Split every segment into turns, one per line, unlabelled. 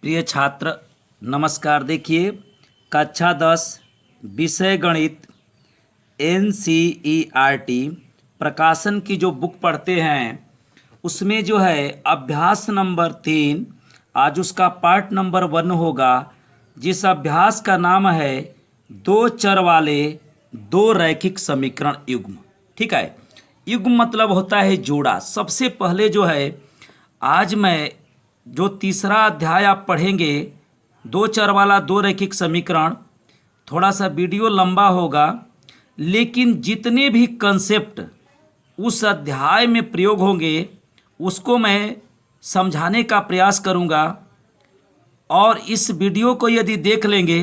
प्रिय छात्र नमस्कार। देखिए कक्षा 10 विषय गणित NCERT प्रकाशन की जो बुक पढ़ते हैं उसमें जो है अभ्यास नंबर 3 आज उसका पार्ट नंबर 1 होगा, जिस अभ्यास का नाम है दो चर वाले दो रैखिक समीकरण युग्म। ठीक है, युग्म मतलब होता है जोड़ा। सबसे पहले जो है आज मैं जो तीसरा अध्याय आप पढ़ेंगे दो चर वाला दो रैखिक समीकरण, थोड़ा सा वीडियो लंबा होगा लेकिन जितने भी कंसेप्ट उस अध्याय में प्रयोग होंगे उसको मैं समझाने का प्रयास करूंगा। और इस वीडियो को यदि देख लेंगे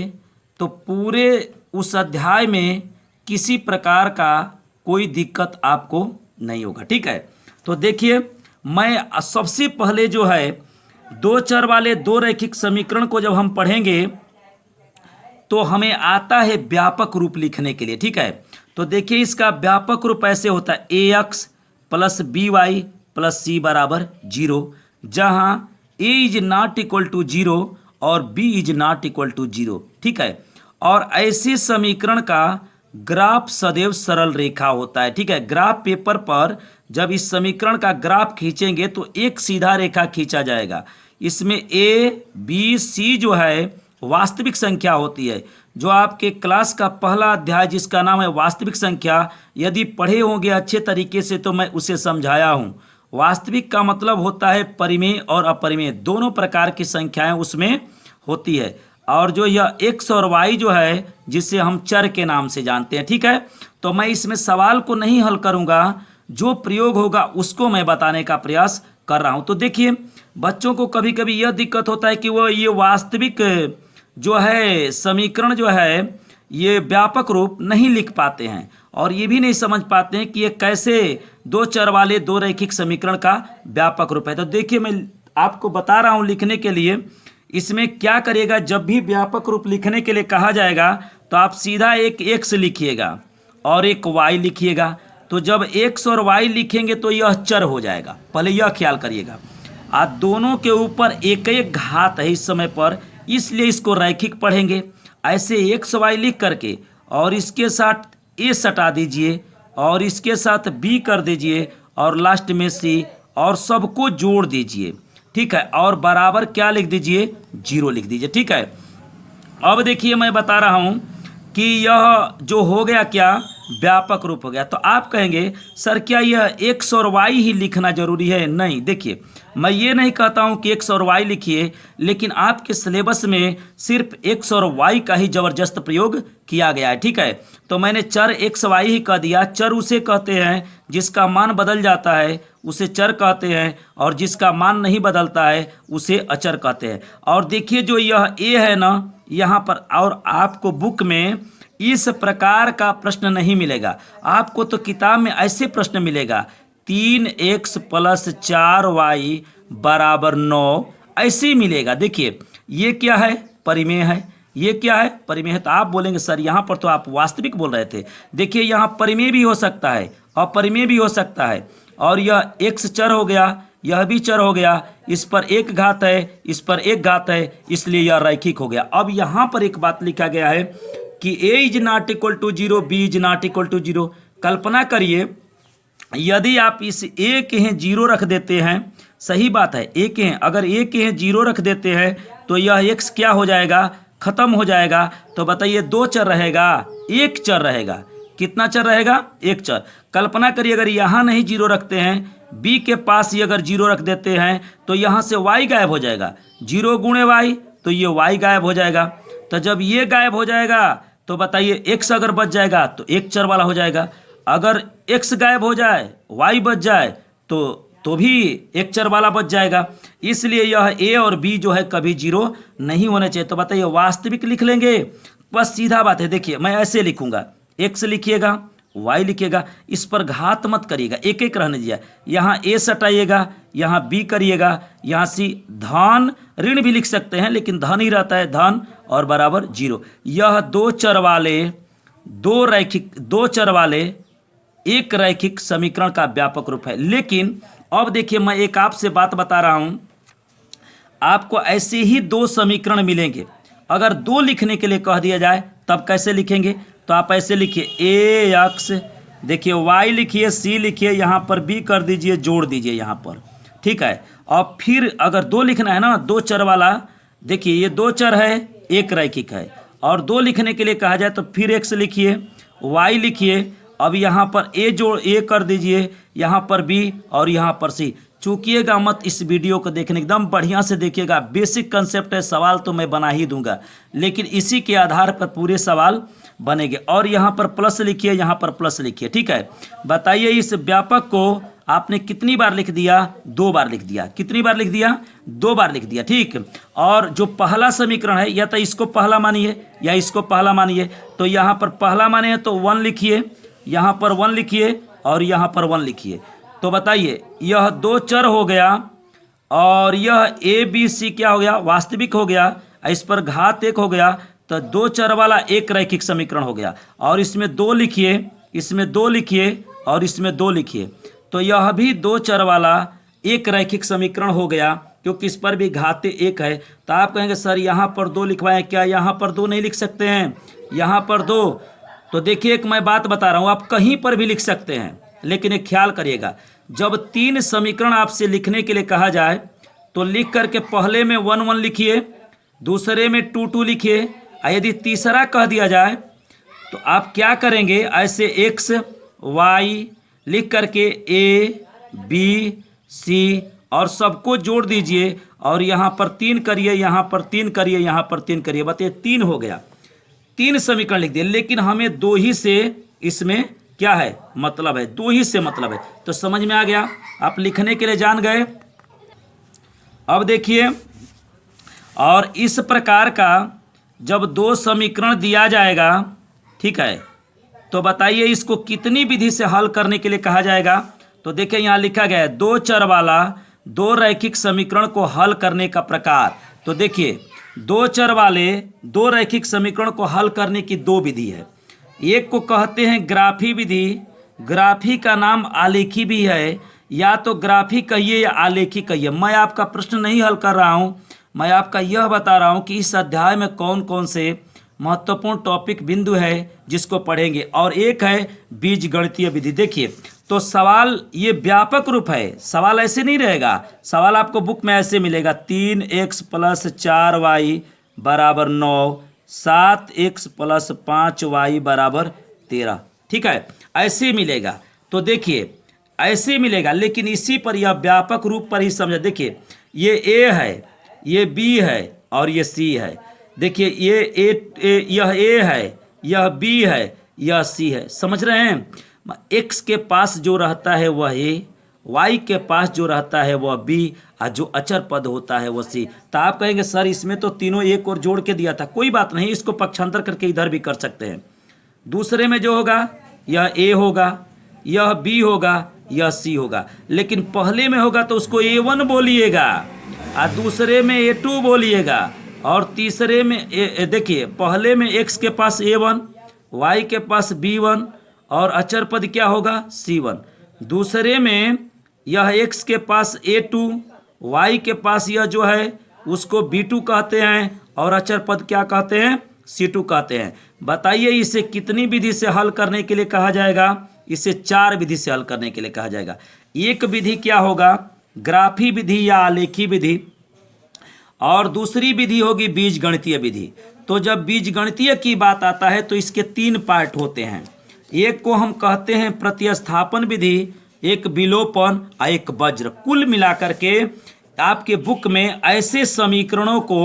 तो पूरे उस अध्याय में किसी प्रकार का कोई दिक्कत आपको नहीं होगा। ठीक है, तो देखिए मैं सबसे पहले जो है दो चर वाले दो रैखिक समीकरण को जब हम पढ़ेंगे तो हमें आता है व्यापक रूप लिखने के लिए। ठीक है, तो देखिए इसका व्यापक रूप ऐसे होता है ax plus by plus c बराबर 0, जहाँ a is not equal to 0 और b is not equal to 0। ठीक है, और ऐसे समीकरण का ग्राफ सदैव सरल रेखा होता है। ठीक है, ग्राफ पेपर पर जब इस समीकरण का ग्राफ खींचेंगे तो एक सीधा रेखा खींचा जाएगा। इसमें a b c जो है वास्तविक संख्या होती है। जो आपके क्लास का पहला अध्याय जिसका नाम है वास्तविक संख्या, यदि पढ़े होंगे अच्छे तरीके से तो मैं उसे समझाया हूँ। वास्तविक का मतलब होता है परिमेय और अपरिमेय, दोनों प्रकार की संख्याएं उसमें होती है। और जो यह x और y जो है जिसे हम चर के नाम से जानते हैं। ठीक है, तो मैं इसमें सवाल को नहीं हल करूंगा, जो प्रयोग होगा उसको मैं बताने का प्रयास कर रहा हूं। तो देखिए बच्चों को कभी कभी यह दिक्कत होता है कि वो ये वास्तविक जो है समीकरण जो है ये व्यापक रूप नहीं लिख पाते हैं और ये भी नहीं समझ पाते हैं कि ये कैसे दो चर वाले दो रैखिक समीकरण का व्यापक रूप है। तो देखिए मैं आपको बता रहा हूं लिखने के लिए। इसमें क्या करिएगा, जब भी व्यापक रूप लिखने के लिए कहा जाएगा तो आप सीधा एक x लिखिएगा और एक y लिखिएगा। तो जब x और y लिखेंगे तो यह चर हो जाएगा, पहले यह ख्याल करिएगा। आज दोनों के ऊपर एक एक घात है इस समय पर, इसलिए इसको रैखिक पढ़ेंगे। ऐसे x y लिख करके और इसके साथ a सटा दीजिए और इसके साथ b कर दीजिए और लास्ट में c और सबको जोड़ दीजिए। ठीक है, और बराबर क्या लिख दीजिए, 0 लिख दीजिए। ठीक है, अब देखिए मैं बता रहा हूं कि यह जो हो गया क्या व्यापक रूप हो गया। तो आप कहेंगे सर क्या यह x और y ही लिखना जरूरी है? नहीं, देखिए मैं ये नहीं कहता हूं कि x और y लिखिए, लेकिन आपके सिलेबस में सिर्फ x और y का ही जबरदस्त प्रयोग किया गया है। ठीक है, तो मैंने चर x y ही कह दिया। चर उसे कहते हैं जिसका मान बदल जाता है, उसे चर कहते हैं, और जिसका मान नहीं बदलता है उसे अचर कहते हैं। और देखिए जो यह a है ना यहाँ पर, और आपको बुक में इस प्रकार का प्रश्न नहीं मिलेगा। आपको तो किताब में ऐसे प्रश्न मिलेगा 3x प्लस 4y बराबर 9, ऐसे ही मिलेगा। देखिए ये क्या है, परिमेय है। ये क्या है, परिमेय है। तो आप बोलेंगे सर यहाँ पर तो आप वास्तविक बोल रहे थे। देखिए यहाँ परिमेय भी हो सकता है अपरिमेय भी हो सकता है, और यह x चर हो गया, यह भी चर हो गया। इस पर एक घात है, इस पर एक घात है, इसलिए यह रैखिक हो गया। अब यहाँ पर एक बात लिखा गया है कि a is not equal to 0, b is not equal to 0। कल्पना करिए यदि आप इस a के हैं 0 रख देते हैं, सही बात है a के हैं, अगर a के हैं 0 रख देते हैं तो यह x क्या हो जाएगा, खत्म हो जाएगा। तो बताइए दो चर रहेगा, एक चर रहेगा। कितना चर रहेगा, एक चर। कल्पना करिए अगर यहाँ नहीं 0 रखते हैं, b के पास ही अगर 0 रख देते हैं तो यहाँ से y गायब हो जाएगा। 0 गुणे y, तो ये y गायब हो जाएगा। तो जब ये गायब हो जाएगा तो बताइए x अगर बच जाएगा तो एक चर वाला हो जाएगा। अगर x गायब हो जाए y बच जाए तो भी एक चर वाला बच जाएगा। इसलिए यह a और b जो है कभी 0 नहीं होने चाहिए। तो बताइए वास्तविक लिख लेंगे, बस सीधा बात है। देखिए मैं ऐसे लिखूंगा, x लिखिएगा, y लिखिएगा, इस पर घात मत करिएगा, एक एक रहने दीजिए। यहाँ a सटाइएगा, यहाँ b करिएगा, यहाँ c, धन ऋण भी लिख सकते हैं लेकिन धन ही रहता है, धन और बराबर 0। यह दो चर वाले एक रैखिक समीकरण का व्यापक रूप है। लेकिन अब देखिए मैं एक आपसे बात बता रहा हूं, आपको ऐसे ही दो समीकरण मिलेंगे। अगर दो लिखने के लिए कह दिया जाए तब कैसे लिखेंगे, तो आप ऐसे लिखिए ए एक्स, देखिए वाई लिखिए, सी लिखिए, यहाँ पर बी कर दीजिए, जोड़ दीजिए यहाँ पर, ठीक है। और फिर अगर दो लिखना है ना, दो चर वाला, देखिए ये दो चर है, एक रैखिक है, और दो लिखने के लिए कहा जाए तो फिर एक्स लिखिए, वाई लिखिए, अब यहाँ पर ए कर दीजिए, यहाँ पर बी और यहाँ पर सी। चूकिएगा मत, इस वीडियो को देखने एकदम बढ़िया से देखिएगा। बेसिक कंसेप्ट है, सवाल तो मैं बना ही दूंगा, लेकिन इसी के आधार पर पूरे सवाल बनेंगे। और यहाँ पर प्लस लिखिए, यहाँ पर प्लस लिखिए, ठीक है। बताइए इस व्यापक को आपने कितनी बार लिख दिया? 2 बार लिख दिया। कितनी बार लिख दिया? 2 बार लिख दिया, ठीक। और जो पहला समीकरण है, या तो इसको पहला मानिए या इसको पहला मानिए। तो यहाँ पर पहला माने तो 1 लिखिए, यहाँ पर 1 लिखिए और यहाँ पर 1 लिखिए। तो बताइए यह दो चर हो गया और यह ए बी सी क्या हो गया? वास्तविक हो गया। इस पर घात 1 हो गया, तो दो चर वाला एक रैखिक समीकरण हो गया। और इसमें 2 लिखिए, इसमें 2 लिखिए और इसमें 2 लिखिए, तो यह भी दो चर वाला एक रैखिक समीकरण हो गया, क्योंकि इस पर भी घाते 1 है। तो आप कहेंगे सर यहाँ पर 2 लिखवाएं, क्या यहाँ पर 2 नहीं लिख सकते हैं? यहाँ पर 2, तो देखिए एक मैं बात बता रहा हूँ, आप कहीं पर भी लिख सकते हैं, लेकिन एक ख्याल करिएगा, जब 3 समीकरण आपसे लिखने के लिए कहा जाए तो लिख करके पहले में 1 1 लिखिए, दूसरे में 2 2 लिखिए, और यदि तीसरा कह दिया जाए तो आप क्या करेंगे? ऐसे एक्स वाई लिख करके ए बी सी और सबको जोड़ दीजिए, और यहाँ पर 3 करिए, यहाँ पर 3 करिए, यहाँ पर 3 करिए। बताइए 3 हो गया, 3 समीकरण लिख दिए। लेकिन हमें 2 ही से इसमें क्या है? मतलब है, 2 ही से मतलब है। तो समझ में आ गया, आप लिखने के लिए जान गए। अब देखिए, और इस प्रकार का जब 2 समीकरण दिया जाएगा, ठीक है, तो बताइए इसको कितनी विधि से हल करने के लिए कहा जाएगा? तो देखिए यहाँ लिखा गया है 2 चर वाला 2 रैखिक समीकरण को हल करने का प्रकार। तो देखिए 2 चर वाले 2 रैखिक समीकरण को हल करने की 2 विधि है। एक को कहते हैं ग्राफी विधि, ग्राफी का नाम आलेखी भी है, या तो ग्राफी कहिए या आलेखी कहिए। मैं आपका प्रश्न नहीं हल कर रहा हूँ, मैं आपका यह बता रहा हूँ कि इस अध्याय में कौन कौन से महत्वपूर्ण टॉपिक बिंदु है जिसको पढ़ेंगे। और एक है बीजगणितीय विधि। देखिए तो सवाल ये व्यापक रूप है, सवाल ऐसे नहीं रहेगा। सवाल आपको बुक में ऐसे मिलेगा 3x + 4y = 9, 7x + 5y = 13, ठीक है, ऐसे मिलेगा। तो देखिए ऐसे मिलेगा, लेकिन इसी पर यह व्यापक रूप पर ही समझा। देखिए ये ए है, ये बी है और ये सी है। देखिए ये यह ए है, यह बी है, यह सी है। समझ रहे हैं? एक्स के पास जो रहता है वह ए, वाई के पास जो रहता है वह बी, और जो अचर पद होता है वह सी। तो आप कहेंगे सर इसमें तो तीनों एक और जोड़ के दिया था। कोई बात नहीं, इसको पक्षांतर करके इधर भी कर सकते हैं। दूसरे में जो होगा यह ए होगा, यह बी होगा, यह सी होगा। लेकिन पहले में होगा तो उसको A1 बोलिएगा, और दूसरे में A2 बोलिएगा, और तीसरे में देखिए पहले में x के पास A1, y के पास B1 और अचर पद क्या होगा? C1। दूसरे में यह x के पास A2, y के पास यह जो है उसको B2 कहते हैं, और अचर पद क्या कहते हैं? C2 कहते हैं। बताइए इसे कितनी विधि से हल करने के लिए कहा जाएगा? इसे 4 विधि से हल करने के लिए कहा जाएगा। एक विधि क्या होगा? ग्राफी विधि या आलेखी विधि, और दूसरी विधि होगी बीजगणितीय विधि। तो जब बीजगणितीय की बात आता है तो इसके 3 पार्ट होते हैं। एक को हम कहते हैं प्रतिस्थापन विधि, एक विलोपन और एक वज्र। कुल मिलाकर के आपके बुक में ऐसे समीकरणों को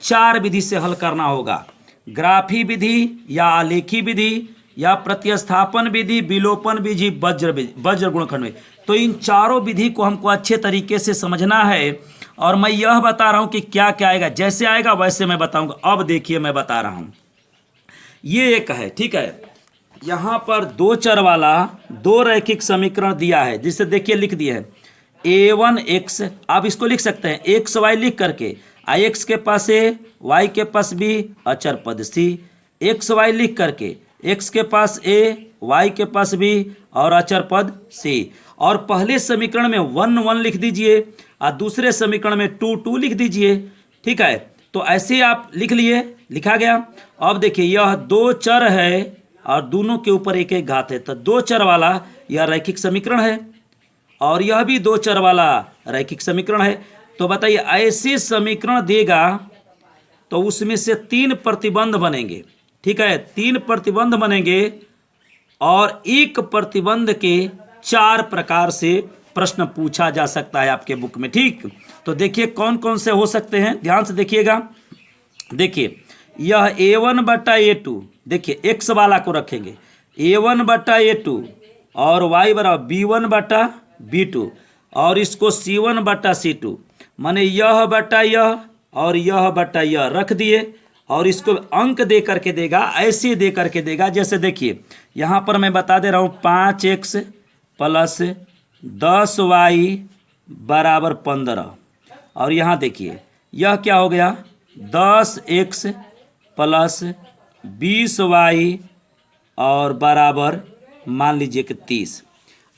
4 विधि से हल करना होगा। ग्राफी विधि या आलेखी विधि या प्रतिस्थापन विधि, विलोपन विधि, वज्र गुणनखंड विधि। तो इन चारों विधि को हमको अच्छे तरीके से समझना है, और मैं यह बता रहा हूं कि क्या क्या आएगा। जैसे आएगा वैसे मैं बताऊंगा। अब देखिए मैं बता रहा हूं, ये एक है, ठीक है, यहाँ पर 2 चर वाला 2 रैखिक समीकरण दिया है, जिसे देखिए लिख दिया है A1x। आप इसको लिख सकते हैं एक्स वाई लिख करके, x के पास ए, y के पास बी, अचर पद सी। एक्स वाई लिख करके x के पास ए, y के पास भी और अचर पद c। और पहले समीकरण में 1 1 लिख दीजिए और दूसरे समीकरण में 2 2 लिख दीजिए। ठीक है, तो ऐसे आप लिख लिए, लिखा गया। अब देखिए यह दो चर है और दोनों के ऊपर एक एक घात है, तो दो चर वाला यह रैखिक समीकरण है और यह भी दो चर वाला रैखिक समीकरण है। तो बताइए ऐसे समीकरण देगा तो उसमें से 3 प्रतिबंध बनेंगे। ठीक है, 3 प्रतिबंध बनेंगे और एक प्रतिबंध के 4 प्रकार से प्रश्न पूछा जा सकता है आपके बुक में। ठीक, तो देखिए कौन कौन से हो सकते हैं, ध्यान से देखिएगा। देखिए यह a1/a2, देखिए x वाला को रखेंगे a1/a2 और y बराबर b1/b2 और इसको c1/c2, माने यह बटा यह और यह बटा यह रख दिए और इसको अंक दे करके देगा, ऐसे दे करके देगा। जैसे देखिए यहाँ पर मैं बता दे रहा हूँ 5x प्लस 10y बराबर 15 और यहाँ देखिए यह क्या हो गया 10x प्लस 20y और बराबर मान लीजिए कि 30,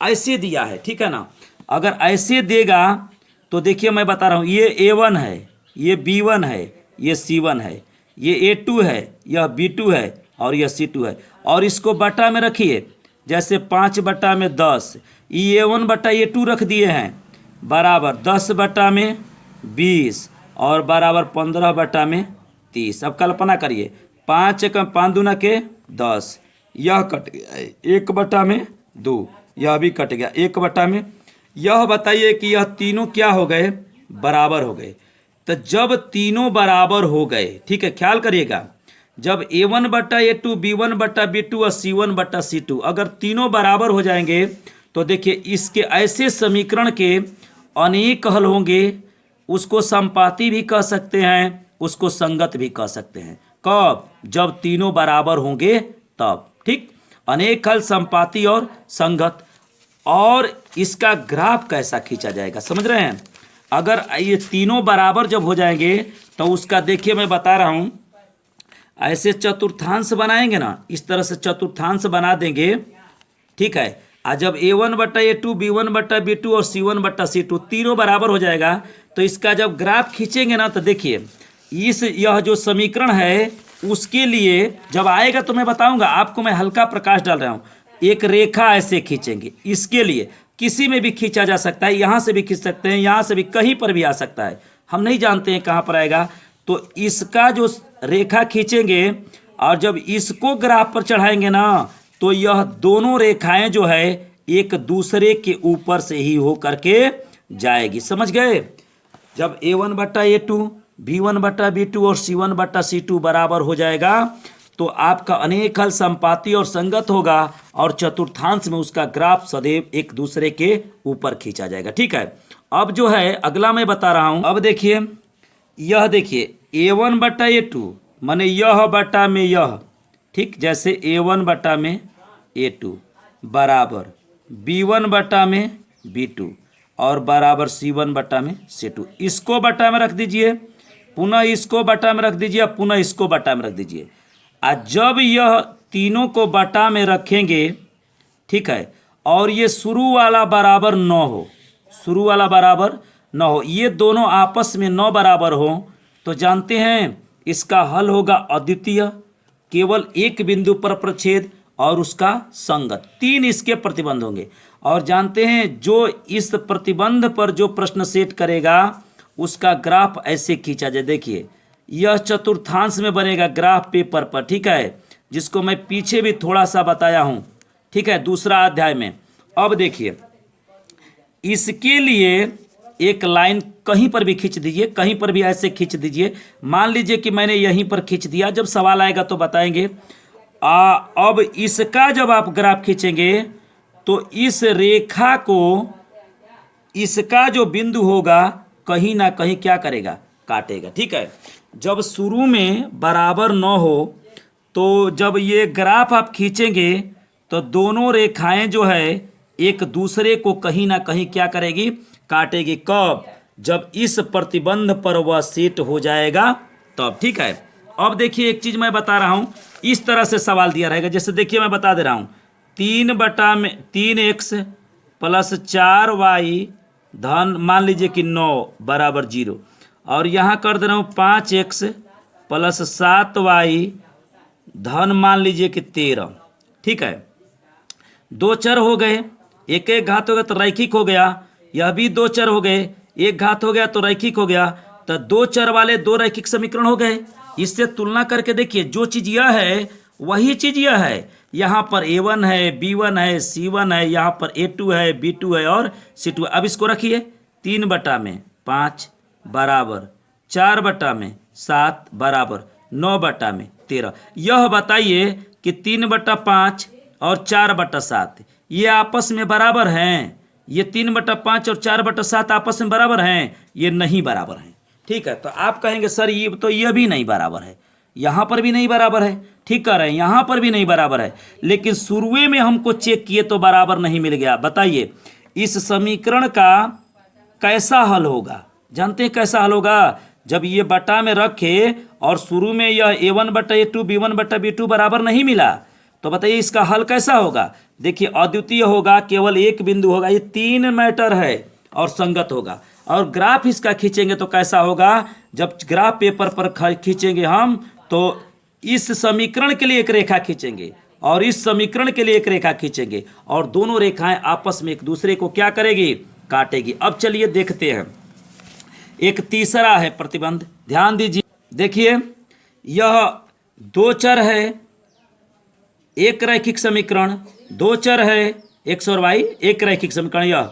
ऐसे दिया है। ठीक है ना, अगर ऐसे देगा तो देखिए मैं बता रहा हूँ ये a1 है, ये b1 है, ये c1 है, ये a2 है, यह b2 है और यह c2 है और इसको बटा में रखिए। जैसे 5/10 ये a1/a2 रख दिए हैं बराबर 10/20 और बराबर 15/30। अब कल्पना करिए 5 का 5 दूना के 10, यह कट गया 1/2, यह भी कट गया 1/में। यह बताइए कि यह तीनों क्या हो गए, बराबर हो गए। तो जब तीनों बराबर हो गए, ठीक है ख्याल करिएगा, जब a1/a2 b1/b2 और c1/c2 अगर तीनों बराबर हो जाएंगे तो देखिए इसके ऐसे समीकरण के अनेक हल होंगे। उसको संपाती भी कह सकते हैं, उसको संगत भी कह सकते हैं। कब? जब तीनों बराबर होंगे तब। ठीक, अनेक हल, संपाती और संगत। और इसका ग्राफ कैसा खींचा जाएगा समझ रहे हैं? अगर ये तीनों बराबर जब हो जाएंगे तो उसका देखिए मैं बता रहा हूं, ऐसे चतुर्थांश बनाएंगे ना, इस तरह से चतुर्थांश बना देंगे। ठीक है, आज जब a1/a2 b1/b2 और c1/c2 तीनों बराबर हो जाएगा तो इसका जब ग्राफ खींचेंगे ना तो देखिए यह जो समीकरण है उसके लिए जब आएगा तो मैं बताऊंगा आपको, मैं हल्का प्रकाश डाल रहा हूं। एक रेखा ऐसे खींचेंगे, इसके लिए किसी में भी खींचा जा सकता है, यहाँ से भी खींच सकते हैं, यहाँ से भी, कहीं पर भी आ सकता है, हम नहीं जानते हैं कहाँ पर आएगा। तो इसका जो रेखा खींचेंगे और जब इसको ग्राफ पर चढ़ाएंगे ना तो यह दोनों रेखाएं जो है एक दूसरे के ऊपर से ही हो करके जाएगी। समझ गए? जब a1/a2 b1/b2 और c1/c2 बराबर हो जाएगा तो आपका अनेक हल संपाती और संगत होगा और चतुर्थांश में उसका ग्राफ सदैव एक दूसरे के ऊपर खींचा जाएगा। ठीक है, अब जो है अगला मैं बता रहा हूं। अब देखिए यह देखिए a1/a2 माने यह बटा में यह, ठीक, जैसे a1 में a2 बराबर b1 में b2 और बराबर c1 में c2। इसको बटा में रख दीजिए, पुनः इसको बटा में रख दीजिए, पुनः इसको बटा में रख दीजिए। आज जब यह तीनों को बटा में रखेंगे, ठीक है, और ये शुरू वाला बराबर 9 हो, शुरू वाला बराबर 9 हो, ये दोनों आपस में 9 बराबर हो तो जानते हैं इसका हल होगा अद्वितीय, केवल एक बिंदु पर प्रच्छेद और उसका संगत। 3 इसके प्रतिबंध होंगे और जानते हैं जो इस प्रतिबंध पर जो प्रश्न सेट करेगा उसका ग्राफ ऐसे खींचा जाए। देखिए यह चतुर्थांश में बनेगा ग्राफ पेपर पर, ठीक है, जिसको मैं पीछे भी थोड़ा सा बताया हूं, ठीक है, दूसरा अध्याय में। अब देखिए इसके लिए एक लाइन कहीं पर भी खींच दीजिए, कहीं पर भी ऐसे खींच दीजिए। मान लीजिए कि मैंने यहीं पर खींच दिया, जब सवाल आएगा तो बताएंगे। अब इसका जब आप ग्राफ खींचेंगे तो इस रेखा को, इसका जो बिंदु होगा कहीं ना कहीं क्या करेगा, काटेगा। ठीक है, जब शुरू में बराबर 9 हो तो जब ये ग्राफ आप खींचेंगे तो दोनों रेखाएं जो है एक दूसरे को कहीं ना कहीं क्या करेगी, काटेगी। कब? जब इस प्रतिबंध पर वह सेट हो जाएगा तब। ठीक है, अब देखिए एक चीज मैं बता रहा हूं, इस तरह से सवाल दिया रहेगा। जैसे देखिए मैं बता दे रहा हूं, 3x प्लस 4y धन मान लीजिए कि 9 बराबर 0, और यहाँ कर दे रहा हूँ 5x प्लस 7y धन मान लीजिए कि 13। ठीक है, दो चर हो गए, एक एक घात हो गया तो रैखिक हो गया, यह भी दो चर हो गए, एक घात हो गया तो रैखिक हो गया, तो दो चर वाले दो रैखिक समीकरण हो गए। इससे तुलना करके देखिए, जो चीज़ यह है वही चीज़ यह है। यहाँ पर a1 है, b1 है, c1 है, यहाँ पर a2 है, b2 है और c2 है। अब इसको रखिए 3/5 बराबर 4/7 बराबर 9/13। यह बताइए कि 3/5 और 4/7 ये आपस में बराबर हैं? ये 3/5 और 4/7 आपस में बराबर हैं? ये नहीं बराबर हैं। ठीक है, तो आप कहेंगे सर ये तो ये भी नहीं बराबर है, यहाँ पर भी नहीं बराबर है। ठीक कह रहे हैं, यहाँ पर भी नहीं बराबर है, लेकिन शुरुए में हमको चेक किए तो बराबर नहीं मिल गया। बताइए इस समीकरण का कैसा हल होगा? जानते हैं कैसा हल होगा? जब ये बटा में रखे और शुरू में यह a1/a2 b1/b2 बराबर नहीं मिला, तो बताइए इसका हल कैसा होगा? देखिए अद्वितीय होगा, केवल एक बिंदु होगा, ये 3 मैटर है और संगत होगा। और ग्राफ इसका खींचेंगे तो कैसा होगा? जब ग्राफ पेपर पर खींचेंगे हम, तो इस समीकरण के लिए एक रेखा खींचेंगे और इस समीकरण के लिए एक रेखा खींचेंगे, और दोनों रेखाएं आपस में एक दूसरे को क्या करेगी? काटेगी। अब चलिए देखते हैं, एक तीसरा है प्रतिबंध, ध्यान दीजिए। देखिए यह दो चर है, एक रैखिक समीकरण, दो चर है x और y, एक रैखिक समीकरण, यह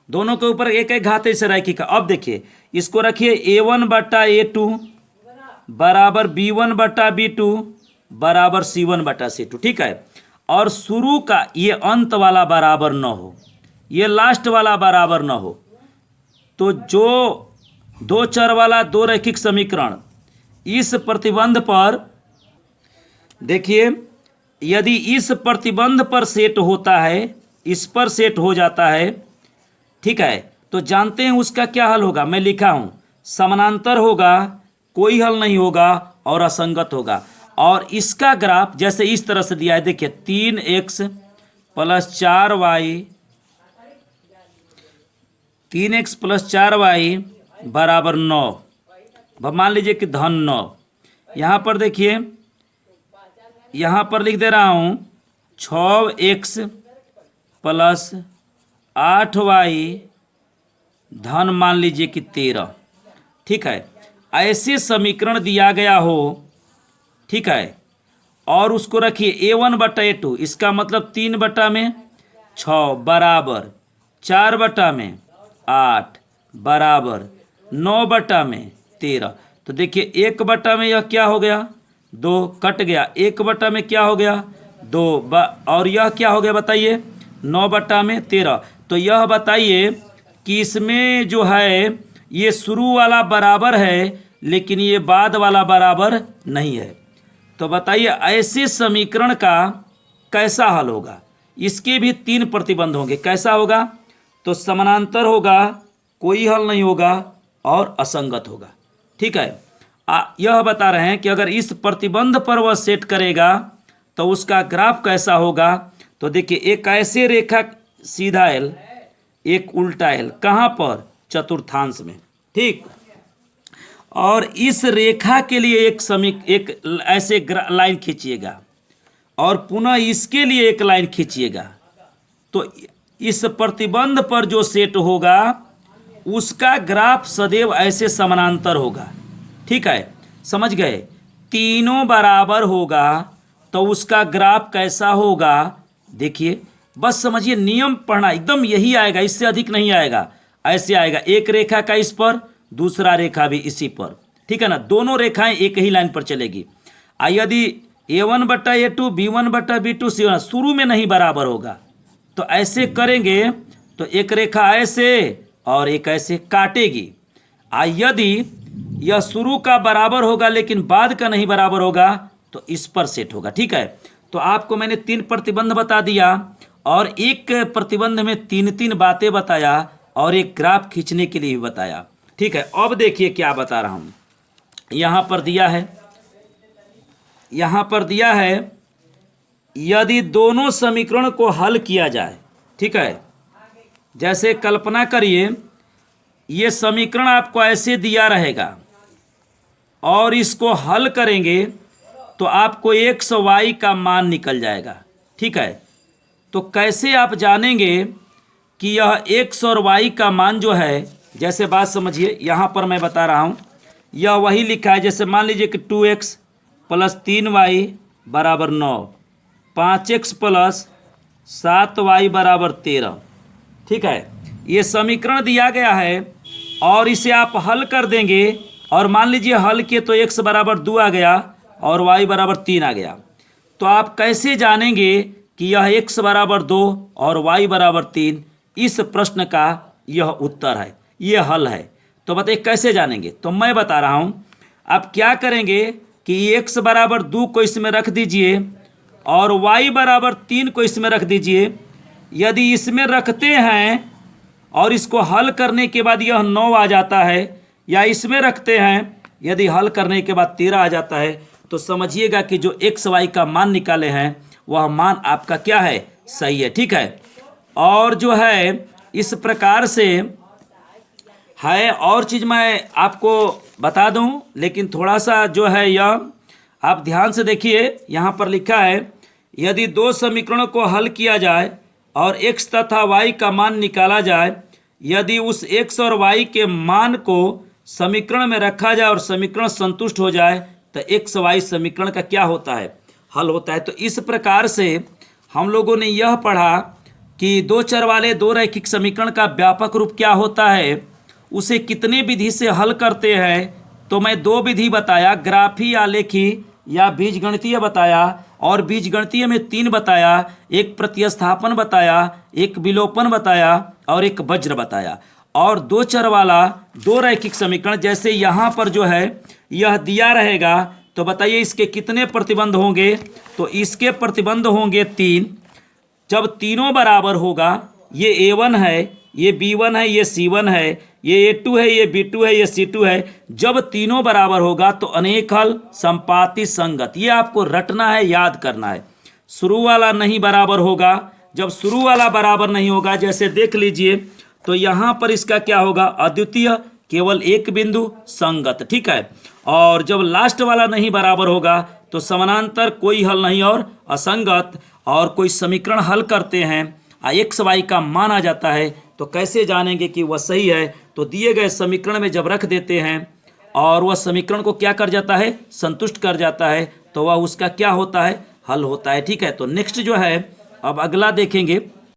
दोनों के ऊपर एक एक घात से रैखिक है। अब देखिए इसको रखिए a1/a2 बराबर b1/b2 बराबर c1/c2। ठीक है, और शुरू का ये अंत वाला बराबर न हो, ये लास्ट वाला बराबर न हो, तो जो दो चर वाला दो रैखिक समीकरण इस प्रतिबंध पर, देखिए यदि इस प्रतिबंध पर सेट होता है, इस पर सेट हो जाता है, ठीक है, तो जानते हैं उसका क्या हल होगा? मैं लिखा हूं, समानांतर होगा, कोई हल नहीं होगा और असंगत होगा। और इसका ग्राफ जैसे इस तरह से दिया है, देखिए 3x प्लस 4y बराबर 9, मान लीजिए कि धन 9। यहाँ पर देखिए, यहाँ पर लिख दे रहा हूँ 6x प्लस 8y धन मान लीजिए कि 13। ठीक है, ऐसे समीकरण दिया गया हो, ठीक है, और उसको रखिए a1/a2, इसका मतलब 3/6 बराबर 4/8 बराबर 9/13। तो देखिए 1 में यह क्या हो गया? 2 कट गया, 1 में क्या हो गया? 2, और यह क्या हो गया बताइए? 9/13। तो यह बताइए कि इसमें जो है ये शुरू वाला बराबर है, लेकिन ये बाद वाला बराबर नहीं है। तो बताइए ऐसे समीकरण का कैसा हल होगा? इसके भी 3 प्रतिबंध होंगे। कैसा होगा? तो समानांतर होगा, कोई हल नहीं होगा और असंगत होगा। ठीक है, यह बता रहे हैं कि अगर इस प्रतिबंध पर वह सेट करेगा तो उसका ग्राफ कैसा होगा? तो देखिए एक ऐसे रेखा सीधा एल, एक उल्टा एल, कहाँ पर? चतुर्थांश में। ठीक, और इस रेखा के लिए एक ऐसे लाइन खींचिएगा और पुनः इसके लिए एक लाइन खींचिएगा, तो इस प्रतिबंध पर जो सेट होगा उसका ग्राफ सदैव ऐसे समानांतर होगा। ठीक है, समझ गए? तीनों बराबर होगा तो उसका ग्राफ कैसा होगा? देखिए बस समझिए, नियम पढ़ना एकदम यही आएगा, इससे अधिक नहीं आएगा। ऐसे आएगा, एक रेखा का इस पर, दूसरा रेखा भी इसी पर। ठीक है ना, दोनों रेखाएं एक ही लाइन पर चलेगी। यदि a1/a2 b1/b2 c1 शुरू में नहीं बराबर होगा, तो ऐसे करेंगे तो एक रेखा ऐसे और एक ऐसे काटेगी। यदि यह शुरू का बराबर होगा लेकिन बाद का नहीं बराबर होगा, तो इस पर सेट होगा। ठीक है, तो आपको मैंने 3 प्रतिबंध बता दिया और एक प्रतिबंध में 3 बातें बताया और एक ग्राफ खींचने के लिए भी बताया। ठीक है, अब देखिए क्या बता रहा हूँ। यहाँ पर दिया है, यहाँ पर दिया है यदि दोनों समीकरण को हल किया जाए, ठीक है, जैसे कल्पना करिए ये समीकरण आपको ऐसे दिया रहेगा और इसको हल करेंगे तो आपको एक्स वाई का मान निकल जाएगा, ठीक है। तो कैसे आप जानेंगे कि यह एक्स और वाई का मान जो है, जैसे बात समझिए, यहाँ पर मैं बता रहा हूँ, यह वही लिखा है, जैसे मान लीजिए कि 2x प्लस 3y बराबर 9, 5x प्लस 7y बराबर 13, ठीक है। ये समीकरण दिया गया है और इसे आप हल कर देंगे और मान लीजिए हल किए तो x बराबर 2 आ गया और y बराबर 3 आ गया। तो आप कैसे जानेंगे कि यह x बराबर 2 और y बराबर 3 इस प्रश्न का यह उत्तर है, यह हल है। तो बताइए कैसे जानेंगे? तो मैं बता रहा हूँ। आप क्या करेंगे कि x बराबर 2 को इसमें रख दीजिए और y बराबर 3 को इसमें रख दीजिए। यदि इसमें रखते हैं और इसको हल करने के बाद यह 9 आ जाता है, या इसमें रखते हैं यदि हल करने के बाद 13 आ जाता है, तो समझिएगा कि जो एक्स वाई का मान निकाले हैं वह मान आपका क्या है, सही है, ठीक है। और जो है इस प्रकार से है। और चीज़ मैं आपको बता दूं, लेकिन थोड़ा सा जो है यह आप ध्यान से देखिए, यहाँ पर लिखा है यदि दो समीकरणों को हल किया जाए और x तथा y का मान निकाला जाए, यदि उस x और y के मान को समीकरण में रखा जाए और समीकरण संतुष्ट हो जाए तो x y समीकरण का क्या होता है, हल होता है। तो इस प्रकार से हम लोगों ने यह पढ़ा कि दो चर वाले दो रैखिक समीकरण का व्यापक रूप क्या होता है, उसे कितने विधि से हल करते हैं। तो मैं दो विधि बताया, ग्राफी आलेखी या बीजगणितीय बताया, और बीजगणितीय में 3 बताया, एक प्रतिस्थापन बताया, एक विलोपन बताया और एक वज्र बताया। और दो चर वाला दो रैखिक समीकरण जैसे यहाँ पर जो है यह दिया रहेगा, तो बताइए इसके कितने प्रतिबंध होंगे। तो इसके प्रतिबंध होंगे 3। जब तीनों बराबर होगा, ये A1 है, ये B1 है, ये C1 है, ये A2 है, ये B2 है, ये C2 है, जब तीनों बराबर होगा तो अनेक हल संपाती संगत, ये आपको रटना है, याद करना है। शुरू वाला नहीं बराबर होगा, जब शुरू वाला बराबर नहीं होगा, जैसे देख लीजिए, तो यहाँ पर इसका क्या होगा, अद्वितीय, केवल एक बिंदु, संगत, ठीक है। और जब लास्ट वाला नहीं बराबर होगा तो समानांतर, कोई हल नहीं और असंगत। और कोई समीकरण हल करते हैं, एक्स वाई का मान आ जाता है, तो कैसे जानेंगे कि वह सही है। तो दिए गए समीकरण में जब रख देते हैं और वह समीकरण को क्या कर जाता है, संतुष्ट कर जाता है, तो वह उसका क्या होता है, हल होता है, ठीक है। तो नेक्स्ट जो है अब अगला देखेंगे।